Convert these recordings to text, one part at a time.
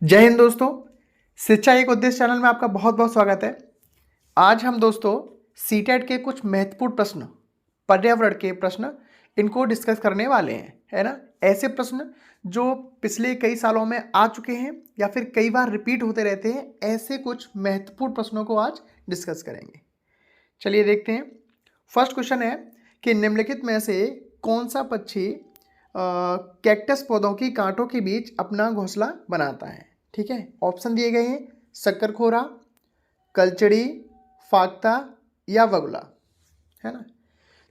जय हिंद दोस्तों। शिक्षा एक उद्देश्य चैनल में आपका बहुत बहुत स्वागत है। आज हम दोस्तों सीटेट के कुछ महत्वपूर्ण प्रश्न, पर्यावरण के प्रश्न, इनको डिस्कस करने वाले हैं, है ना। ऐसे प्रश्न जो पिछले कई सालों में आ चुके हैं या फिर कई बार रिपीट होते रहते हैं, ऐसे कुछ महत्वपूर्ण प्रश्नों को आज डिस्कस करेंगे। चलिए देखते हैं। फर्स्ट क्वेश्चन है कि निम्नलिखित में से कौन सा पक्षी कैक्टस पौधों की कांटों के बीच अपना घोंसला बनाता है। ठीक है, ऑप्शन दिए गए हैं शक्करखोरा, कलचड़ी, फाख्ता या बगुला, है ना।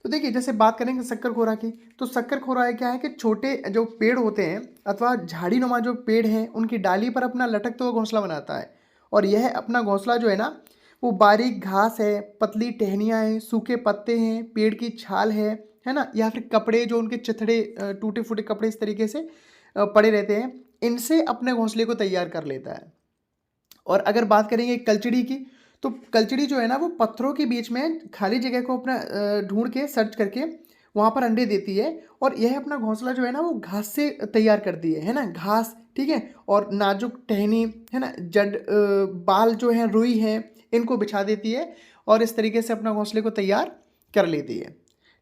तो देखिए, जैसे बात करेंगे शक्करखोरा की, तो शक्करखोरा क्या है कि छोटे जो पेड़ होते हैं अथवा झाड़ी नुमा जो पेड़ हैं उनकी डाली पर अपना लटकता हुआ घोंसला बनाता है। और यह अपना घोंसला जो है ना, वो बारीक घास है, पतली टहनियाँ हैं, सूखे पत्ते हैं, पेड़ की छाल है ना, या फिर कपड़े जो उनके चिथड़े टूटे फूटे कपड़े इस तरीके से पड़े रहते हैं, इनसे अपने घोंसले को तैयार कर लेता है। और अगर बात करेंगे कलचड़ी की, तो कलचड़ी जो है ना, वो पत्थरों के बीच में खाली जगह को अपना ढूंढ के सर्च करके वहाँ पर अंडे देती है। और यह अपना घोंसला जो है ना, वो घास से तैयार करती है ना, घास, ठीक है, और नाजुक टहनी, है ना, जड़, बाल जो है, रुई है, इनको बिछा देती है और इस तरीके से अपना घोंसले को तैयार कर लेती है।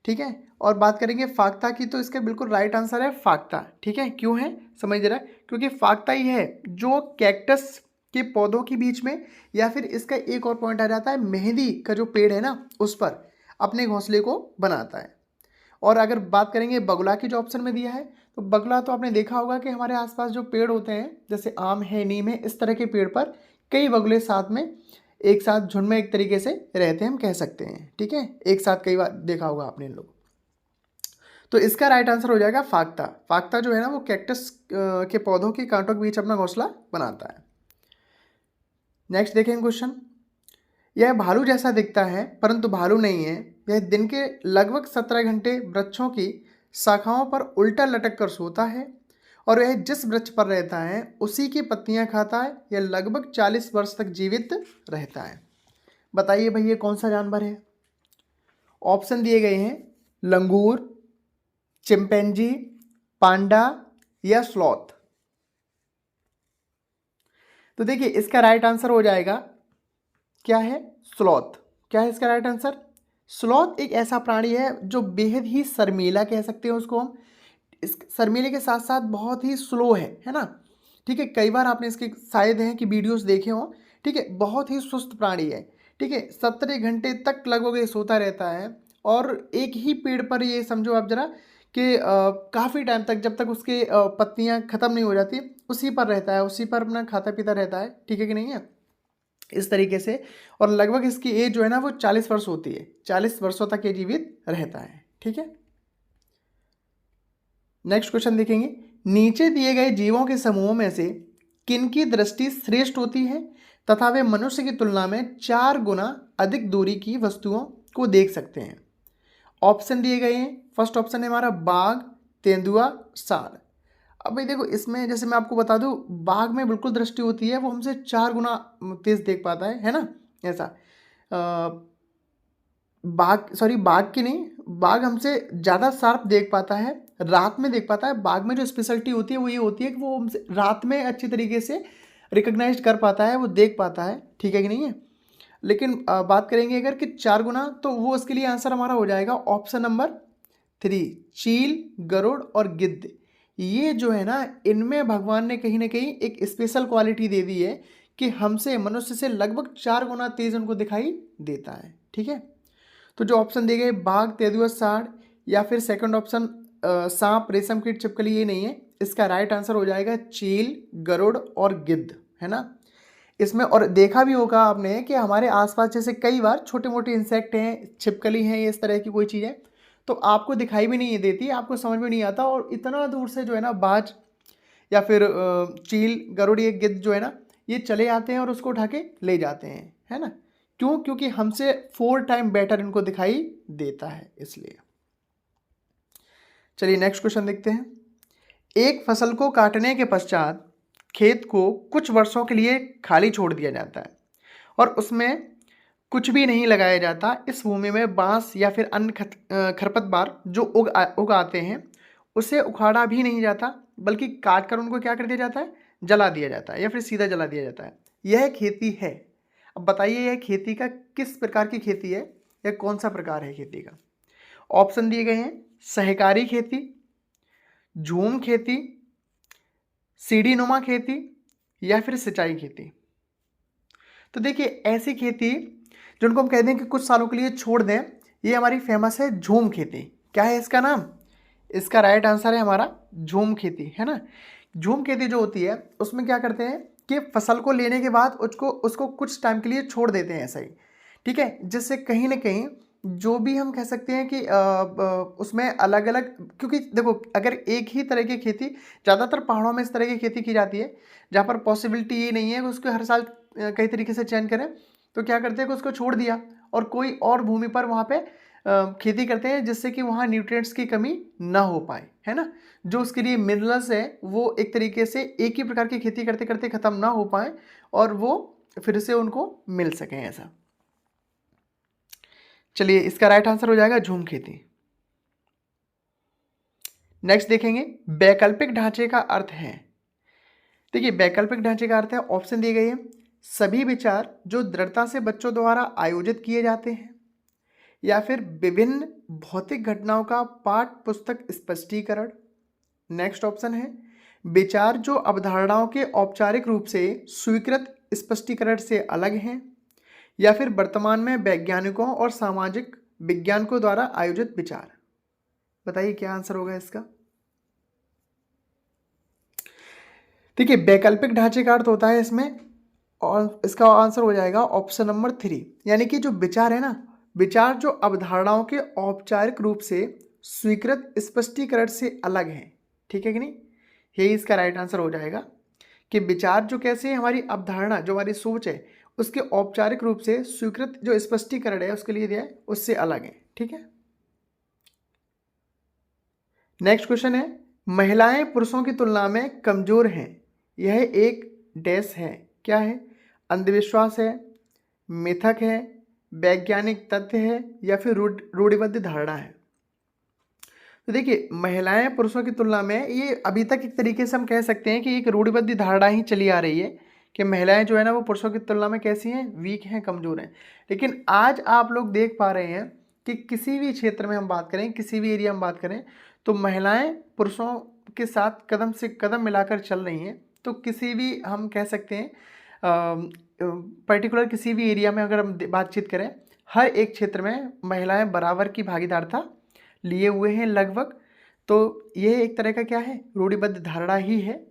ठीक है। और बात करेंगे फाख्ता की, तो इसका बिल्कुल राइट आंसर है फाख्ता। ठीक है, क्यों है समझ रहा है, क्योंकि फाख्ता ही है जो कैक्टस के पौधों के बीच में, या फिर इसका एक और पॉइंट आ जाता है, मेहंदी का जो पेड़ है ना, उस पर अपने घोंसले को बनाता है। और अगर बात करेंगे बगुला की, जो ऑप्शन में दिया है, तो बगुला तो आपने देखा होगा कि हमारे आसपास जो पेड़ होते हैं, जैसे आम है, नीम है, इस तरह के पेड़ पर कई बगुले साथ में, एक साथ झुंड में एक तरीके से रहते हैं, हम कह सकते हैं। ठीक है, एक साथ कई बार देखा होगा आपने इन लोग। तो इसका राइट आंसर हो जाएगा फाख्ता। फाख्ता जो है ना, वो कैक्टस के पौधों के कांटों के बीच अपना घोंसला बनाता है। नेक्स्ट देखेंगे क्वेश्चन। यह भालू जैसा दिखता है परंतु भालू नहीं है। यह दिन के लगभग 17 घंटे वृक्षों की शाखाओं पर उल्टा लटक कर सोता है और यह जिस वृक्ष पर रहता है उसी की पत्तियां खाता है। यह लगभग 40 वर्ष तक जीवित रहता है। बताइए भाई, ये कौन सा जानवर है। ऑप्शन दिए गए हैं लंगूर, चिंपैंजी, पांडा या स्लॉथ। तो देखिए, इसका राइट आंसर हो जाएगा, क्या है, स्लॉथ। क्या है इसका राइट आंसर। स्लॉथ एक ऐसा प्राणी है जो बेहद ही शर्मीला कह सकते हैं उसको हम। इस शर्मीले के साथ साथ बहुत ही स्लो है ना। ठीक है, कई बार आपने इसके शायद हैं कि वीडियोस देखे हों। ठीक है, बहुत ही सुस्त प्राणी है। ठीक है, 17 घंटे तक लगभग ये सोता रहता है और एक ही पेड़ पर, ये समझो आप जरा कि काफ़ी टाइम तक, जब तक उसके पत्तियां ख़त्म नहीं हो जाती, उसी पर रहता है, उसी पर अपना खाता पीता रहता है। ठीक है कि नहीं है, इस तरीके से। और लगभग इसकी एज जो है ना, वो 40 वर्ष होती है। 40 वर्षों तक ये जीवित रहता है। ठीक है। नेक्स्ट क्वेश्चन देखेंगे। नीचे दिए गए जीवों के समूहों में से किन की दृष्टि श्रेष्ठ होती है तथा वे मनुष्य की तुलना में 4 गुना अधिक दूरी की वस्तुओं को देख सकते हैं। ऑप्शन दिए गए हैं। फर्स्ट ऑप्शन है हमारा बाघ, तेंदुआ, सांड। अब भाई देखो, इसमें जैसे मैं आपको बता दूं, बाघ में बिल्कुल दृष्टि होती है, वो हमसे 4 गुना तेज देख पाता है ना, ऐसा। बाघ, सॉरी, बाघ की नहीं, बाघ हमसे ज़्यादा शार्प देख पाता है, रात में देख पाता है। बाघ में जो स्पेशलिटी होती है वो ये होती है कि वो हमसे रात में अच्छी तरीके से रिकग्नाइज कर पाता है, वो देख पाता है। ठीक है कि नहीं है। लेकिन बात करेंगे अगर कि 4 गुना, तो वो उसके लिए आंसर हमारा हो जाएगा ऑप्शन नंबर 3, चील, गरुड़ और गिद्ध। ये जो है ना, इनमें भगवान ने कहीं ना कहीं एक स्पेशल क्वालिटी दे दी है कि हमसे, मनुष्य से लगभग 4 गुना तेज उनको दिखाई देता है। ठीक है। तो जो ऑप्शन दिए गए, बाघ, तेंदुआ, सांड या फिर सेकंड ऑप्शन सांप, रेशम कीट, छिपकली, ये नहीं है। इसका राइट आंसर हो जाएगा चील, गरुड़ और गिद्ध, है ना। इसमें और देखा भी होगा आपने कि हमारे आसपास जैसे कई बार छोटे मोटे इंसेक्ट हैं, छिपकली हैं, इस तरह की कोई चीज़ें, तो आपको दिखाई भी नहीं देती, आपको समझ में नहीं आता, और इतना दूर से जो है ना, बाज या फिर चील, गरुड़, ये गिद्ध जो है ना, ये चले आते हैं और उसको उठा के ले जाते हैं, है ना। क्यों, क्योंकि हमसे 4 टाइम बेटर इनको दिखाई देता है, इसलिए। चलिए नेक्स्ट क्वेश्चन देखते हैं। एक फसल को काटने के पश्चात खेत को कुछ वर्षों के लिए खाली छोड़ दिया जाता है और उसमें कुछ भी नहीं लगाया जाता। इस भूमि में बांस या फिर अन्य खरपतवार जो उग आते हैं, उसे उखाड़ा भी नहीं जाता, बल्कि काट कर उनको क्या कर दिया जाता है, जला दिया जाता है या फिर सीधा जला दिया जाता है, यह खेती है। अब बताइए यह खेती का किस प्रकार की खेती है या कौन सा प्रकार है खेती का। ऑप्शन दिए गए हैं, सहकारी खेती, झूम खेती, सीढ़ी नुमा खेती या फिर सिंचाई खेती। तो देखिए ऐसी खेती जिनको हम कहते हैं कि कुछ सालों के लिए छोड़ दें, ये हमारी फेमस है झूम खेती। क्या है इसका नाम? इसका राइट आंसर है हमारा झूम खेती, है ना। झूम खेती जो होती है उसमें क्या करते हैं कि फसल को लेने के बाद उसको कुछ टाइम के लिए छोड़ देते हैं ऐसा ही, ठीक है, जिससे कहीं ना कहीं जो भी हम कह सकते हैं कि उसमें अलग अलग, क्योंकि देखो अगर एक ही तरह की खेती, ज़्यादातर पहाड़ों में इस तरह की खेती की जाती है जहाँ पर पॉसिबिलिटी ये नहीं है कि उसको हर साल कई तरीके से चयन करें, तो क्या करते हैं कि उसको छोड़ दिया और कोई और भूमि पर वहाँ पे खेती करते हैं जिससे कि वहाँ न्यूट्रिएंट्स की कमी ना हो पाए, है ना। जो उसके लिए मिनरल्स है वो एक तरीके से एक ही प्रकार की खेती करते करते ख़त्म ना हो पाए और वो फिर से उनको मिल सकें ऐसा। चलिए इसका राइट आंसर हो जाएगा झूम खेती। नेक्स्ट देखेंगे वैकल्पिक ढांचे का अर्थ है। देखिए वैकल्पिक ढांचे का अर्थ है, ऑप्शन दिए गए हैं, सभी विचार जो दृढ़ता से बच्चों द्वारा आयोजित किए जाते हैं, या फिर विभिन्न भौतिक घटनाओं का पाठ पुस्तक स्पष्टीकरण। नेक्स्ट ऑप्शन है विचार जो अवधारणाओं के औपचारिक रूप से स्वीकृत स्पष्टीकरण से अलग हैं, या फिर वर्तमान में वैज्ञानिकों और सामाजिक विज्ञानकों द्वारा आयोजित विचार। बताइए क्या आंसर होगा इसका। देखिए वैकल्पिक ढांचे का अर्थ होता है इसमें, और इसका आंसर हो जाएगा ऑप्शन नंबर 3, यानी कि जो विचार है ना, विचार जो अवधारणाओं के औपचारिक रूप से स्वीकृत स्पष्टीकरण से अलग हैं, ठीक है कि नहीं, यही इसका राइट आंसर हो जाएगा कि विचार जो कैसे हमारी अवधारणा जो हमारी सोच है उसके औपचारिक रूप से स्वीकृत जो स्पष्टीकरण है उसके लिए दिया है उससे अलग है, ठीक है। नेक्स्ट क्वेश्चन है महिलाएं पुरुषों की तुलना में कमजोर हैं, यह एक डैश है, क्या है? अंधविश्वास है, मिथक है, वैज्ञानिक तथ्य है या फिर रूढ़िबद्ध धारणा है। तो देखिए महिलाएं पुरुषों की तुलना में, ये अभी तक एक तरीके से हम कह सकते हैं कि एक रूढ़िबद्ध धारणा ही चली आ रही है कि महिलाएं जो है ना वो पुरुषों की तुलना में कैसी हैं, वीक हैं, कमजोर हैं। लेकिन आज आप लोग देख पा रहे हैं कि किसी भी क्षेत्र में हम बात करें, किसी भी एरिया में बात करें, तो महिलाएं पुरुषों के साथ कदम से कदम मिलाकर चल रही हैं। तो किसी भी हम कह सकते हैं पर्टिकुलर किसी भी एरिया में अगर हम बातचीत करें, हर एक क्षेत्र में महिलाएं बराबर की भागीदारता लिए हुए हैं लगभग। तो ये एक तरह का क्या है, रूढ़िबद्ध धारणा ही है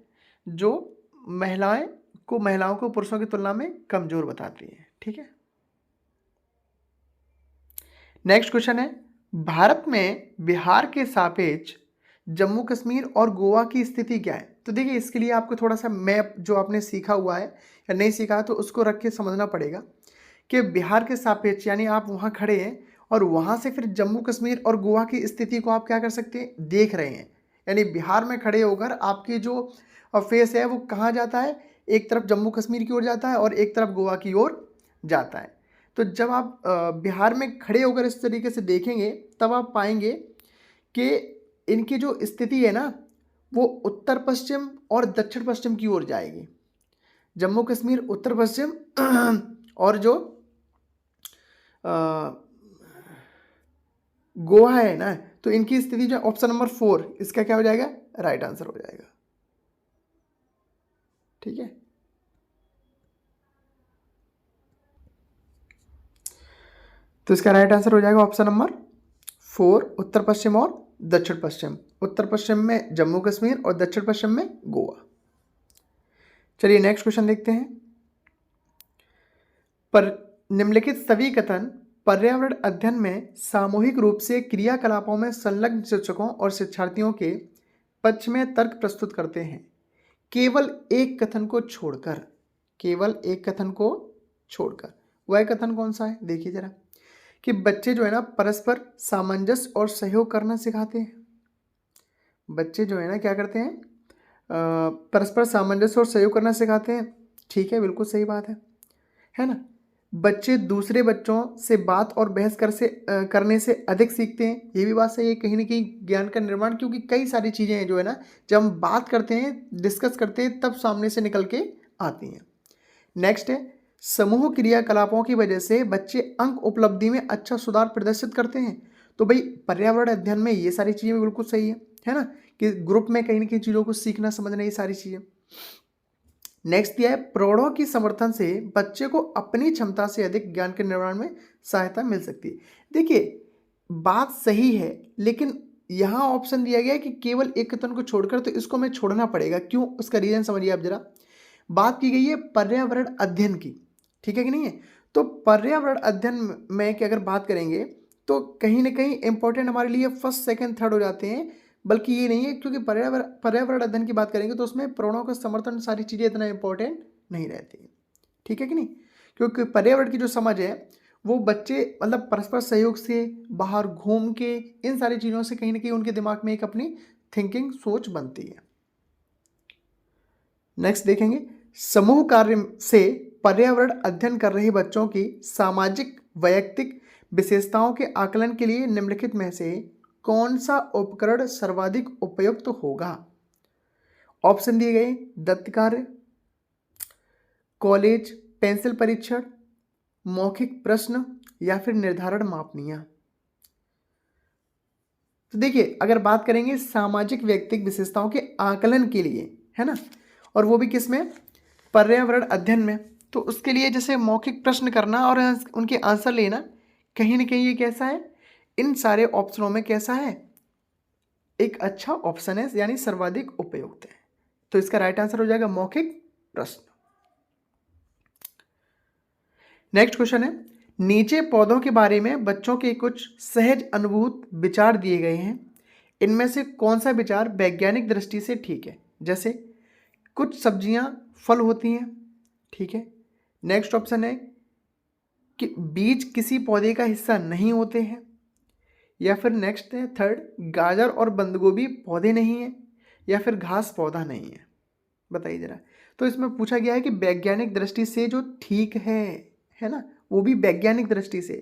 जो महिलाओं को पुरुषों की तुलना में कमजोर बताती है, ठीक है। नेक्स्ट क्वेश्चन है भारत में बिहार के सापेक्ष जम्मू कश्मीर और गोवा की स्थिति क्या है। तो देखिए इसके लिए आपको थोड़ा सा मैप जो आपने सीखा हुआ है या नहीं सीखा तो उसको रख के समझना पड़ेगा कि बिहार के सापेक्ष यानी आप वहाँ खड़े हैं और वहाँ से फिर जम्मू कश्मीर और गोवा की स्थिति को आप क्या कर सकते हैं, देख रहे हैं। यानी बिहार में खड़े होकर आपकी जो फेस है वो कहाँ जाता है, एक तरफ जम्मू कश्मीर की ओर जाता है और एक तरफ गोवा की ओर जाता है। तो जब आप बिहार में खड़े होकर इस तरीके से देखेंगे तब आप पाएंगे कि इनकी जो स्थिति है ना वो उत्तर पश्चिम और दक्षिण पश्चिम की ओर जाएगी। जम्मू कश्मीर उत्तर पश्चिम और जो गोवा है ना, तो इनकी स्थिति जो ऑप्शन नंबर 4 इसका क्या हो जाएगा, राइट आंसर हो जाएगा, ठीक है। तो इसका राइट आंसर हो जाएगा ऑप्शन नंबर 4 उत्तर पश्चिम और दक्षिण पश्चिम। उत्तर पश्चिम में जम्मू कश्मीर और दक्षिण पश्चिम में गोवा। चलिए नेक्स्ट क्वेश्चन देखते हैं। पर निम्नलिखित सभी कथन पर्यावरण अध्ययन में सामूहिक रूप से क्रियाकलापों में संलग्न शिक्षकों और शिक्षार्थियों के पक्ष में तर्क प्रस्तुत करते हैं, केवल एक कथन को छोड़कर। केवल एक कथन को छोड़कर। वह कथन कौन सा है, देखिए जरा, कि बच्चे जो है ना परस्पर सामंजस्य और सहयोग करना सिखाते हैं। बच्चे जो है ना क्या करते हैं, परस्पर सामंजस्य और सहयोग करना सिखाते हैं, ठीक है, बिल्कुल सही बात है ना। बच्चे दूसरे बच्चों से बात और बहस करने से अधिक सीखते हैं। ये भी बात सही है, कहीं ना कहीं ज्ञान का निर्माण, क्योंकि कई सारी चीज़ें हैं जो है ना, जब हम बात करते हैं, डिस्कस करते हैं, तब सामने से निकल के आती हैं। नेक्स्ट है, समूह क्रियाकलापों की वजह से बच्चे अंक उपलब्धि में अच्छा सुधार प्रदर्शित करते हैं। तो भाई पर्यावरण अध्ययन में ये सारी चीज़ें बिल्कुल सही है ना, कि ग्रुप में कहीं ना कहीं चीज़ों को सीखना समझना, ये सारी चीज़ें। नेक्स्ट दिया है, प्रौढ़ों की समर्थन से बच्चे को अपनी क्षमता से अधिक ज्ञान के निर्माण में सहायता मिल सकती है। देखिए बात सही है, लेकिन यहाँ ऑप्शन दिया गया है कि केवल एक कथन को छोड़कर, तो इसको हमें छोड़ना पड़ेगा। क्यों? उसका रीजन समझिए आप जरा। बात की गई है पर्यावरण अध्ययन की, ठीक है कि नहीं है? तो पर्यावरण अध्ययन में की अगर बात करेंगे तो कहीं ना कहीं इंपॉर्टेंट हमारे लिए फर्स्ट सेकंड थर्ड हो जाते हैं, बल्कि ये नहीं है, क्योंकि पर्यावरण अध्ययन की बात करेंगे तो उसमें प्राणों का समर्थन, सारी चीज़ें इतना इंपॉर्टेंट नहीं रहती, ठीक है कि नहीं? क्योंकि पर्यावरण की जो समझ है वो बच्चे मतलब परस्पर सहयोग से, बाहर घूम के, इन सारी चीज़ों से कहीं ना कहीं उनके दिमाग में एक अपनी थिंकिंग, सोच बनती है। नेक्स्ट देखेंगे, समूह कार्य से पर्यावरण अध्ययन कर रहे बच्चों की सामाजिक वैयक्तिक विशेषताओं के आकलन के लिए निम्नलिखित में से कौन सा उपकरण सर्वाधिक उपयुक्त होगा? ऑप्शन दिए गए, दत्त कार्य, कॉलेज पेंसिल परीक्षण, मौखिक प्रश्न, या फिर निर्धारण मापनियां। तो देखिए अगर बात करेंगे सामाजिक व्यक्तिक विशेषताओं के आकलन के लिए, है ना, और वो भी किस में? पर्यावरण अध्ययन में। तो उसके लिए जैसे मौखिक प्रश्न करना और उनके आंसर लेना, कहीं ना कहीं ये कैसा है, इन सारे ऑप्शनों में कैसा है, एक अच्छा ऑप्शन है, यानी सर्वाधिक उपयुक्त है। तो इसका राइट आंसर हो जाएगा मौखिक प्रश्न। नेक्स्ट क्वेश्चन है, नीचे पौधों के बारे में बच्चों के कुछ सहज अनुभूत विचार दिए गए हैं, इनमें से कौन सा विचार वैज्ञानिक दृष्टि से ठीक है? जैसे कुछ सब्जियां फल होती हैं, ठीक है। नेक्स्ट ऑप्शन है कि बीज किसी पौधे का हिस्सा नहीं होते हैं, या फिर नेक्स्ट है थर्ड, गाजर और बंद गोभी पौधे नहीं है, या फिर घास पौधा नहीं है। बताइए जरा। तो इसमें पूछा गया है कि वैज्ञानिक दृष्टि से जो ठीक है ना, वो भी वैज्ञानिक दृष्टि से।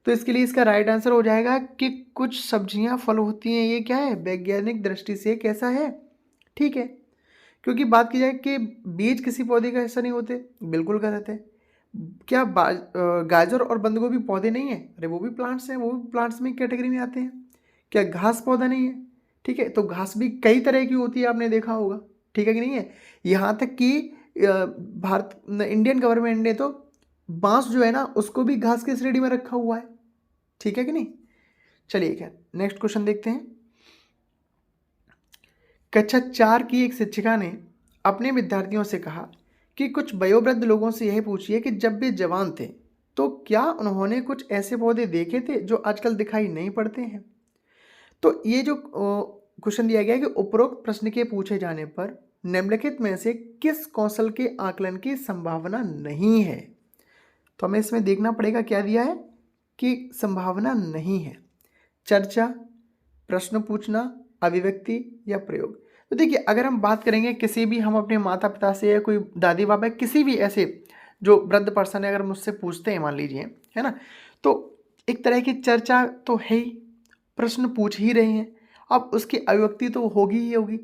तो इसके लिए इसका राइट आंसर हो जाएगा कि कुछ सब्जियां फल होती हैं, ये क्या है, वैज्ञानिक दृष्टि से कैसा है, ठीक है। क्योंकि बात की जाए कि बीज किसी पौधे का हिस्सा नहीं होते, बिल्कुल गलत है। क्या गाजर और बंद गोभी पौधे नहीं है? अरे वो भी प्लांट्स हैं, वो भी प्लांट्स में कैटेगरी में आते हैं। क्या घास पौधा नहीं है? ठीक है, तो घास भी कई तरह की होती है, आपने देखा होगा, ठीक है कि नहीं है। यहाँ तक कि इंडियन गवर्नमेंट ने तो बांस जो है ना, उसको भी घास की श्रेणी में रखा हुआ है, ठीक है कि नहीं। चलिए खैर नेक्स्ट क्वेश्चन देखते हैं। कक्षा 4 की एक शिक्षिका ने अपने विद्यार्थियों से कहा कि कुछ वयोवृद्ध लोगों से यह पूछिए कि जब वे जवान थे तो क्या उन्होंने कुछ ऐसे पौधे देखे थे जो आजकल दिखाई नहीं पड़ते हैं। तो ये जो क्वेश्चन दिया गया है कि उपरोक्त प्रश्न के पूछे जाने पर निम्नलिखित में से किस कौशल के आकलन की संभावना नहीं है। तो हमें इसमें देखना पड़ेगा क्या दिया है कि संभावना नहीं है, चर्चा, प्रश्न पूछना, अभिव्यक्ति या प्रयोग। तो देखिए अगर हम बात करेंगे किसी भी, हम अपने माता पिता से या कोई दादी बाबा, किसी भी ऐसे जो वृद्ध पर्सन है, अगर मुझसे पूछते हैं मान लीजिए, है ना, तो एक तरह की चर्चा तो है ही, प्रश्न पूछ ही रहे हैं, अब उसकी अभिव्यक्ति तो होगी ही होगी,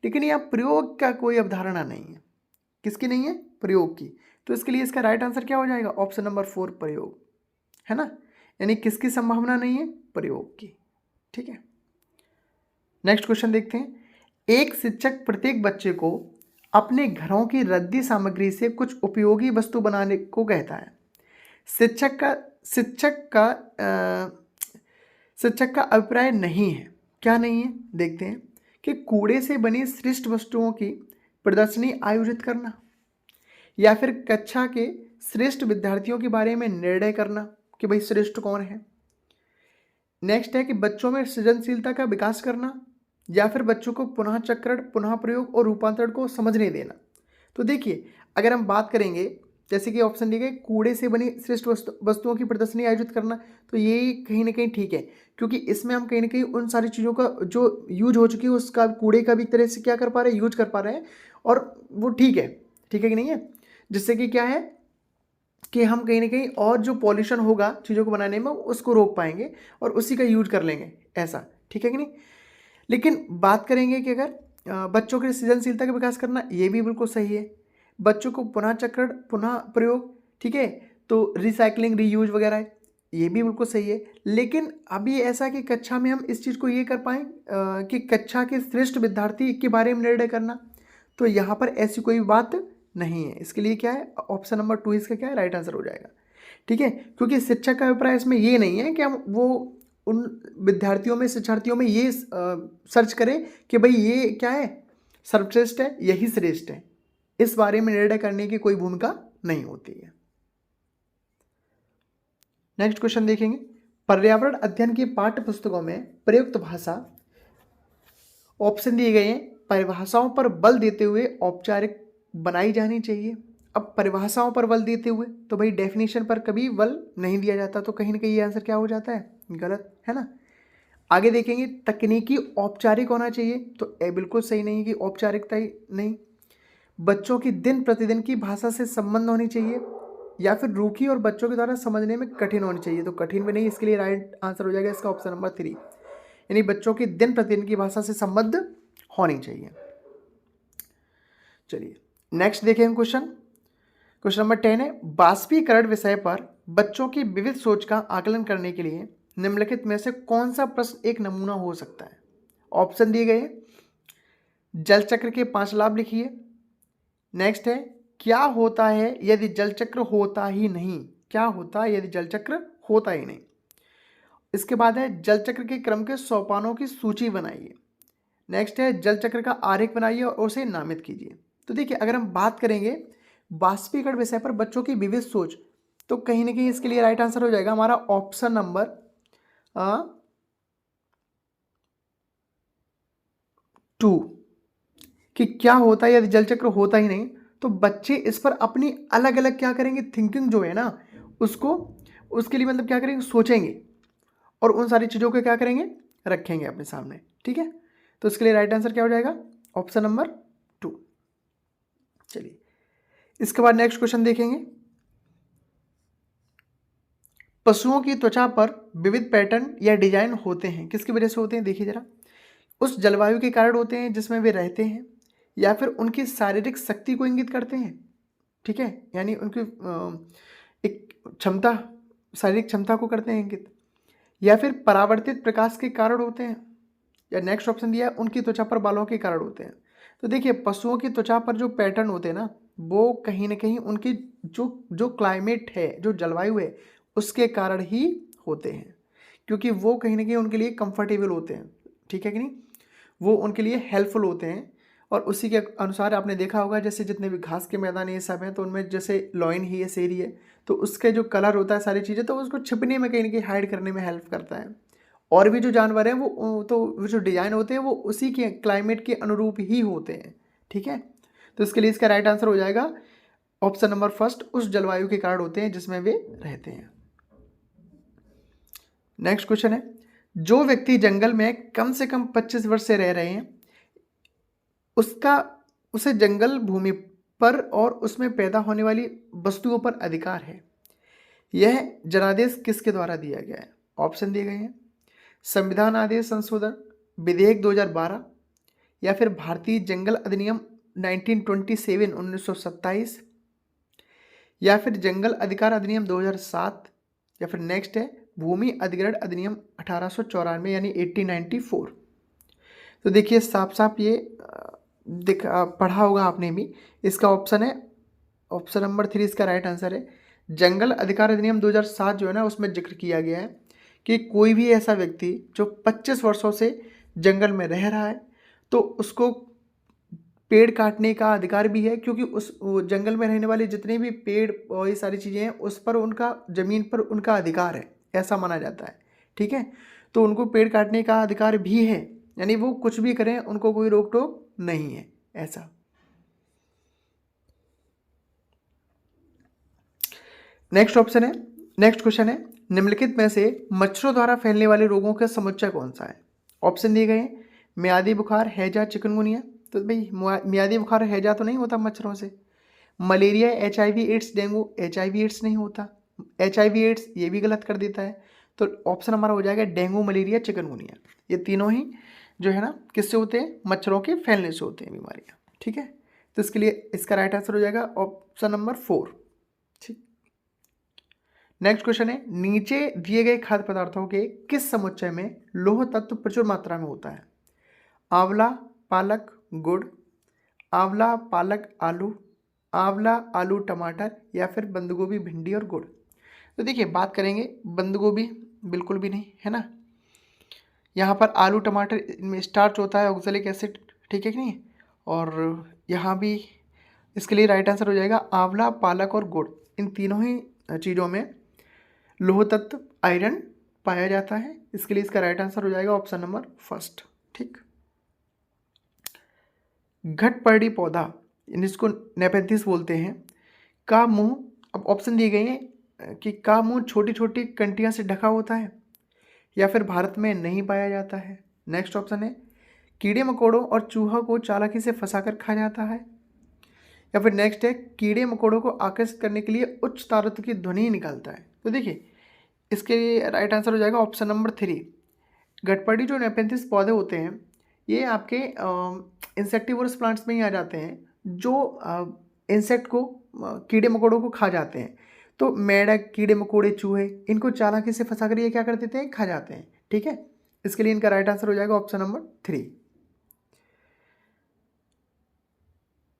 लेकिन यहाँ प्रयोग का कोई अवधारणा नहीं है। किसकी नहीं है? प्रयोग की। तो इसके लिए इसका राइट आंसर क्या हो जाएगा? ऑप्शन नंबर 4 प्रयोग, है ना। यानी किसकी संभावना नहीं है? प्रयोग की, ठीक है। नेक्स्ट क्वेश्चन देखते हैं। एक शिक्षक प्रत्येक बच्चे को अपने घरों की रद्दी सामग्री से कुछ उपयोगी वस्तु बनाने को कहता है। शिक्षक का अभिप्राय नहीं है, क्या नहीं है देखते हैं, कि कूड़े से बनी श्रेष्ठ वस्तुओं की प्रदर्शनी आयोजित करना, या फिर कक्षा के श्रेष्ठ विद्यार्थियों के बारे में निर्णय करना कि भाई श्रेष्ठ कौन है। नेक्स्ट है कि बच्चों में सृजनशीलता का विकास करना, या फिर बच्चों को पुनः चक्रण, पुनः प्रयोग और रूपांतरण को समझने देना। तो देखिए अगर हम बात करेंगे, जैसे कि ऑप्शन दिए गए कूड़े से बनी श्रेष्ठ वस्तुओं की प्रदर्शनी आयोजित करना, तो ये कहीं ना कहीं ठीक है, क्योंकि इसमें हम कहीं ना कहीं उन सारी चीज़ों का जो यूज हो चुकी है उसका कूड़े का भी एक तरह से क्या कर पा रहे हैं, यूज कर पा रहे हैं, और वो ठीक है कि नहीं है, जिससे कि क्या है कि हम कहीं ना कहीं और जो पॉल्यूशन होगा चीज़ों को बनाने में उसको रोक पाएंगे और उसी का यूज कर लेंगे, ऐसा। ठीक है कि नहीं? लेकिन बात करेंगे कि अगर बच्चों की सृजनशीलता का विकास करना, ये भी बिल्कुल सही है। बच्चों को पुनः चक्रण, पुनः प्रयोग, ठीक है, तो रिसाइकलिंग, रीयूज वगैरह है, ये भी बिल्कुल सही है। लेकिन अभी ऐसा कि कक्षा में हम इस चीज़ को ये कर पाएँ कि कक्षा के श्रेष्ठ विद्यार्थी के बारे में निर्णय करना, तो यहाँ पर ऐसी कोई बात नहीं है। इसके लिए क्या है, ऑप्शन नंबर 2 इसका क्या है, राइट आंसर हो जाएगा। ठीक है, क्योंकि शिक्षक का अभिप्राय इसमें ये नहीं है कि हम वो उन विद्यार्थियों में, शिक्षार्थियों में ये सर्च करें कि भाई ये क्या है, सर्वश्रेष्ठ है, यही श्रेष्ठ है। इस बारे में निर्णय करने की कोई भूमिका नहीं होती है। नेक्स्ट क्वेश्चन देखेंगे, पर्यावरण अध्ययन की पाठ्य पुस्तकों में प्रयुक्त भाषा, ऑप्शन दिए गए हैं, परिभाषाओं पर बल देते हुए औपचारिक बनाई जानी चाहिए। अब परिभाषाओं पर बल देते हुए, तो भाई डेफिनेशन पर कभी बल नहीं दिया जाता, तो कहीं ना कहीं ये आंसर क्या हो जाता है, गलत है ना। आगे देखेंगे, तकनीकी औपचारिक होना चाहिए, तो ये बिल्कुल सही नहीं है कि औपचारिकता ही नहीं। बच्चों की दिन प्रतिदिन की भाषा से संबंध होनी चाहिए, या फिर रूखी और बच्चों के द्वारा समझने में कठिन होनी चाहिए, तो कठिन भी नहीं, इसके लिए राइट आंसर हो जाएगा इसका ऑप्शन नंबर 3, यानी बच्चों की दिन प्रतिदिन की भाषा से संबद्ध होनी चाहिए। चलिए नेक्स्ट देखें क्वेश्चन नंबर 10 है, बाष्पीकरण विषय पर बच्चों की विविध सोच का आकलन करने के लिए निम्नलिखित में से कौन सा प्रश्न एक नमूना हो सकता है। ऑप्शन दिए गए, जल चक्र के 5 लाभ लिखिए। नेक्स्ट है, क्या होता है यदि जल चक्र होता ही नहीं, क्या होता है यदि जल चक्र होता ही नहीं। इसके बाद है, जल चक्र के क्रम के सोपानों की सूची बनाइए। नेक्स्ट है, जल चक्र का आरेख बनाइए और उसे नामित कीजिए। तो देखिए, अगर हम बात करेंगे बाष्पीकरण विषय पर बच्चों की विविध सोच, तो कहीं ना कहीं इसके लिए राइट आंसर हो जाएगा हमारा ऑप्शन नंबर 2, कि क्या होता है यदि जल चक्र होता ही नहीं। तो बच्चे इस पर अपनी अलग अलग क्या करेंगे, थिंकिंग जो है ना, उसको, उसके लिए मतलब क्या करेंगे, सोचेंगे और उन सारी चीज़ों को क्या करेंगे, रखेंगे अपने सामने। ठीक है, तो इसके लिए राइट आंसर क्या हो जाएगा, ऑप्शन नंबर 2। चलिए इसके बाद नेक्स्ट क्वेश्चन देखेंगे, पशुओं की त्वचा पर विविध पैटर्न या डिजाइन होते हैं, किसकी वजह से होते हैं, देखिए जरा, उस जलवायु के कारण होते हैं जिसमें वे रहते हैं, या फिर उनकी शारीरिक शक्ति को इंगित करते हैं। ठीक है, यानी उनकी एक क्षमता, शारीरिक क्षमता को करते हैं इंगित, या फिर परावर्तित प्रकाश के कारण होते हैं, या नेक्स्ट ऑप्शन दिया है, उनकी त्वचा पर बालों के कारण होते हैं। तो देखिए, पशुओं की त्वचा पर जो पैटर्न होते हैं ना, वो कहीं ना कहीं उनकी जो जो क्लाइमेट है, जो जलवायु है, उसके कारण ही होते हैं, क्योंकि वो कहीं ना कहीं उनके लिए कंफर्टेबल होते हैं। ठीक है कि नहीं, वो उनके लिए हेल्पफुल होते हैं। और उसी के अनुसार आपने देखा होगा, जैसे जितने भी घास के मैदान ये सब हैं, तो उनमें जैसे लॉइन ही है, शेरी है, तो उसके जो कलर होता है, सारी चीज़ें, तो उसको छिपने में कहीं ना कहीं हाइड करने में हेल्प करता है। और भी जो जानवर हैं वो तो वो जो डिजाइन होते हैं वो उसी के क्लाइमेट के अनुरूप ही होते हैं। ठीक है, तो इसके लिए इसका राइट आंसर हो जाएगा ऑप्शन नंबर फर्स्ट, उस जलवायु के कारण होते हैं जिसमें वे रहते हैं। नेक्स्ट क्वेश्चन है, जो व्यक्ति जंगल में कम से कम 25 वर्ष से रह रहे हैं, उसे जंगल भूमि पर और उसमें पैदा होने वाली वस्तुओं पर अधिकार है। यह जनादेश किसके द्वारा दिया गया है। ऑप्शन दिए गए हैं, संविधान आदेश संशोधन विधेयक 2012, या फिर भारतीय जंगल अधिनियम 1927 1927, या फिर जंगल अधिकार अधिनियम 2007, या फिर नेक्स्ट है भूमि अधिग्रहण अधिनियम 1894 यानी 1894। तो देखिए, साफ साफ ये पढ़ा होगा आपने भी, इसका ऑप्शन है ऑप्शन नंबर 3 इसका राइट आंसर है। जंगल अधिकार अधिनियम 2007 जो है ना, उसमें जिक्र किया गया है कि कोई भी ऐसा व्यक्ति जो 25 वर्षों से जंगल में रह रहा है, तो उसको पेड़ काटने का अधिकार भी है, क्योंकि उस जंगल में रहने वाले जितने भी पेड़ और ये सारी चीज़ें हैं, उस पर उनका, ज़मीन पर उनका अधिकार है, ऐसा माना जाता है। ठीक है, तो उनको पेड़ काटने का अधिकार भी है, यानी वो कुछ भी करें, उनको कोई रोक टोक नहीं है, ऐसा। नेक्स्ट क्वेश्चन है, निम्नलिखित में से मच्छरों द्वारा फैलने वाले रोगों का समुच्चय कौन सा है। ऑप्शन दिए गए हैं, मियादी बुखार, हैजा, चिकनगुनिया। तो भाई मियादी बुखार हैजा तो नहीं होता मच्छरों से, malaria, HIV AIDS, dengue, HIV AIDS नहीं होता, HIV एड्स ये भी गलत कर देता है। तो ऑप्शन हमारा हो जाएगा डेंगू, मलेरिया, चिकनगुनिया। ये तीनों ही जो है ना किससे होते हैं, मच्छरों के फैलने से होते हैं बीमारियाँ। ठीक है, तो इसके लिए इसका राइट आंसर हो जाएगा ऑप्शन नंबर 4। ठीक, नेक्स्ट क्वेश्चन है, नीचे दिए गए खाद्य पदार्थों के किस समुच्चय में लौह तत्व प्रचुर मात्रा में होता है? आंवला, पालक, गुड़, आंवला, पालक, आलू, आंवला, आलू, टमाटर, या फिर बंद गोभी, भिंडी और गुड़। तो देखिए बात करेंगे बंद गोभी, बिल्कुल भी नहीं है ना। यहाँ पर आलू टमाटर इनमें स्टार्च होता है, ऑक्सैलिक एसिड, ठीक है कि नहीं। और यहाँ भी इसके लिए राइट आंसर हो जाएगा आंवला, पालक और गुड़। इन तीनों ही चीज़ों में लौह तत्व आयरन पाया जाता है। इसके लिए इसका राइट आंसर हो जाएगा ऑप्शन नंबर 1। ठीक, घटपर्णी पौधा जिसको नेपेंथिस बोलते हैं का मुंह, अब ऑप्शन दिए गए हैं कि का मुंह छोटी छोटी कंटियां से ढका होता है, या फिर भारत में नहीं पाया जाता है। नेक्स्ट ऑप्शन है कीड़े मकोड़ों और चूहा को चालाकी से फंसाकर खा जाता है, या फिर नेक्स्ट है कीड़े मकोड़ों को आकर्षित करने के लिए उच्च तारत्व की ध्वनि निकालता है। तो देखिए इसके लिए राइट आंसर हो जाएगा ऑप्शन नंबर 3। घटपर्णी जो नेपेंथिस पौधे होते हैं ये आपके इंसेक्टिवोरस प्लांट्स में ही आ जाते हैं, जो इंसेक्ट को, कीड़े मकोड़ों को खा जाते हैं। तो मेढक, कीड़े मकोड़े, चूहे, इनको चालाकी से फंसा कर ये क्या कर देते हैं, खा जाते हैं। ठीक है, इसके लिए इनका राइट आंसर हो जाएगा ऑप्शन नंबर 3।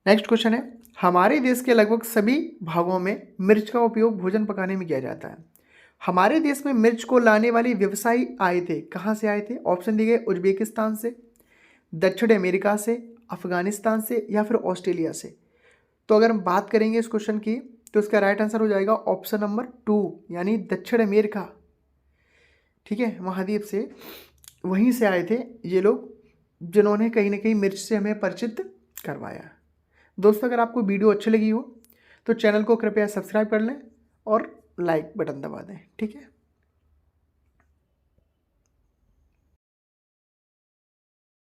नेक्स्ट क्वेश्चन है, हमारे देश के लगभग सभी भागों में मिर्च का उपयोग भोजन पकाने में किया जाता है। हमारे देश में मिर्च को लाने वाले व्यवसायी आए थे, कहाँ से आए थे? ऑप्शन दिए गए उज्बेकिस्तान से, दक्षिण अमेरिका से, अफगानिस्तान से, या फिर ऑस्ट्रेलिया से। तो अगर हम बात करेंगे इस क्वेश्चन की तो इसका राइट आंसर हो जाएगा ऑप्शन नंबर 2 यानी दक्षिण अमेरिका। ठीक है, महाद्वीप से, वहीं से आए थे ये लोग, जिन्होंने कहीं ना कहीं मिर्च से हमें परिचित करवाया। दोस्तों अगर आपको वीडियो अच्छी लगी हो तो चैनल को कृपया सब्सक्राइब कर लें और लाइक बटन दबा दें। ठीक है।